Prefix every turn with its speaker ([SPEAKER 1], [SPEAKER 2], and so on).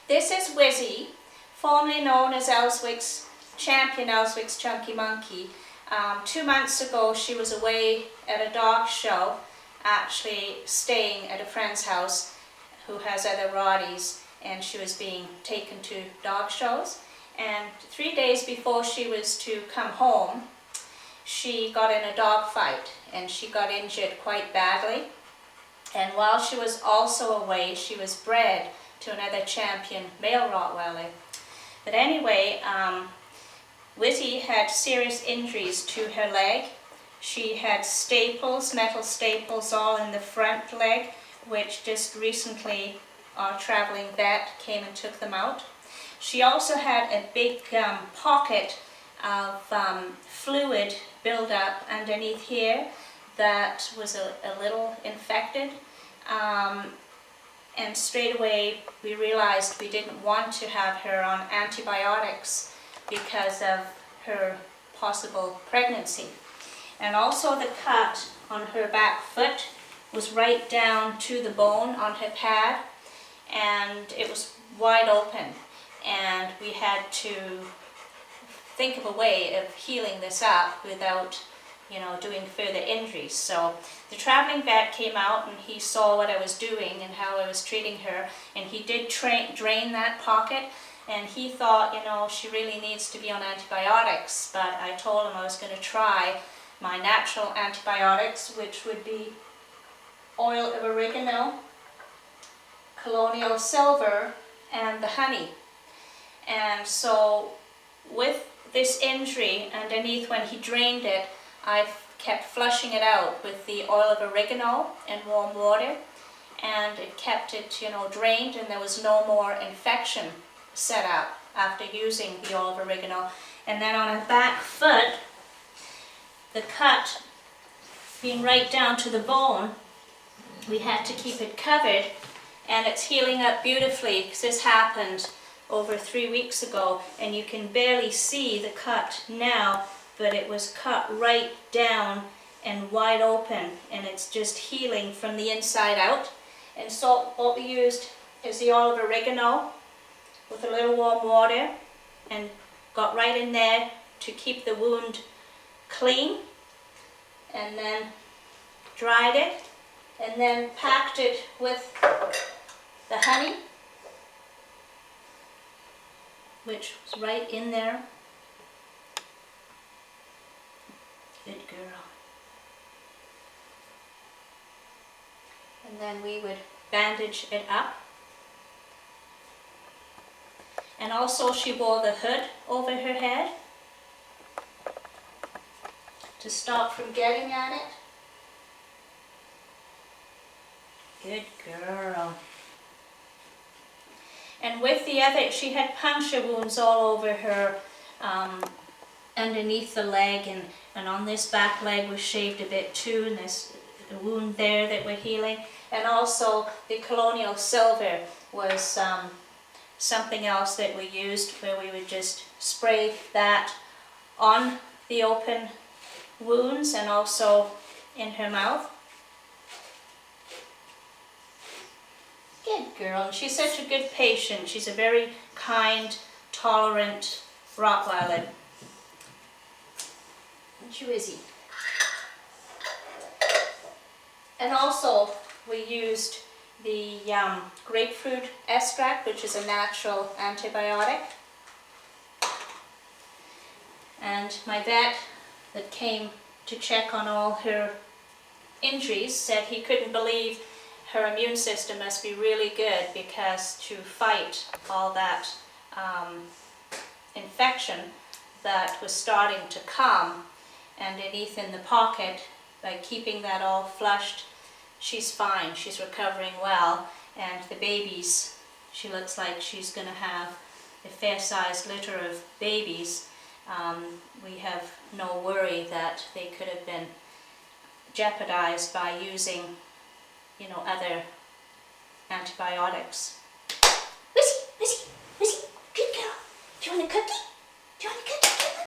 [SPEAKER 1] This is Wizzy, formerly known as Ellswick's champion, Ellswick's Chunky Monkey. 2 months ago she was away at a dog show, actually staying at a friend's house who has other Rotties, and she was being taken to dog shows. And 3 days before she was to come home, she got in a dog fight and she got injured quite badly. And while she was also away, she was bred to another champion male Rottweiler. But anyway, Wizzy had serious injuries to her leg. She had staples, metal staples all in the front leg, which just recently our traveling vet came and took them out. She also had a big pocket of fluid buildup underneath here that was a little infected. And straight away we realized we didn't want to have her on antibiotics because of her possible pregnancy. And also the cut on her back foot was right down to the bone on her pad, and it was wide open, and we had to think of a way of healing this up without, doing further injuries. So the traveling vet came out and he saw what I was doing and how I was treating her, and he did drain that pocket, and he thought, she really needs to be on antibiotics. But I told him I was going to try my natural antibiotics, which would be oil-of-oregano, colonial silver, and the honey. And so with this injury underneath, when he drained it, I kept flushing it out with the oil-of-oregano and warm water, and it kept it, drained, and there was no more infection set up after using the oil-of-oregano. And then on her back foot, the cut being right down to the bone, we had to keep it covered, and it's healing up beautifully because this happened over 3 weeks ago, and you can barely see the cut now, but it was cut right down and wide open, and it's just healing from the inside out. And so what we used is the oil-of-oregano with a little warm water, and got right in there to keep the wound clean, and then dried it, and then packed it with the honey, which was right in there. Good girl. And then we would bandage it up. And also she wore the hood over her head to stop from getting at it. Good girl. And with the other, she had puncture wounds all over her, underneath the leg, and on this back leg was shaved a bit too, and there's a wound there that we're healing. And also the colonial silver was something else that we used, where we would just spray that on the open wounds and also in her mouth. Good girl. And she's such a good patient. She's a very kind, tolerant Rottweiler. And she is. And also we used the grapefruit extract, which is a natural antibiotic. And my vet that came to check on all her injuries said he couldn't believe her immune system must be really good, because to fight all that infection that was starting to come underneath in the pocket, by keeping that all flushed, she's fine, she's recovering well. And the babies, she looks like she's going to have a fair-sized litter of babies. We have no worry that they could have been jeopardized by using, other antibiotics. Wizzy, Wizzy, Wizzy, good girl. Do you want a cookie? Do you want a cookie?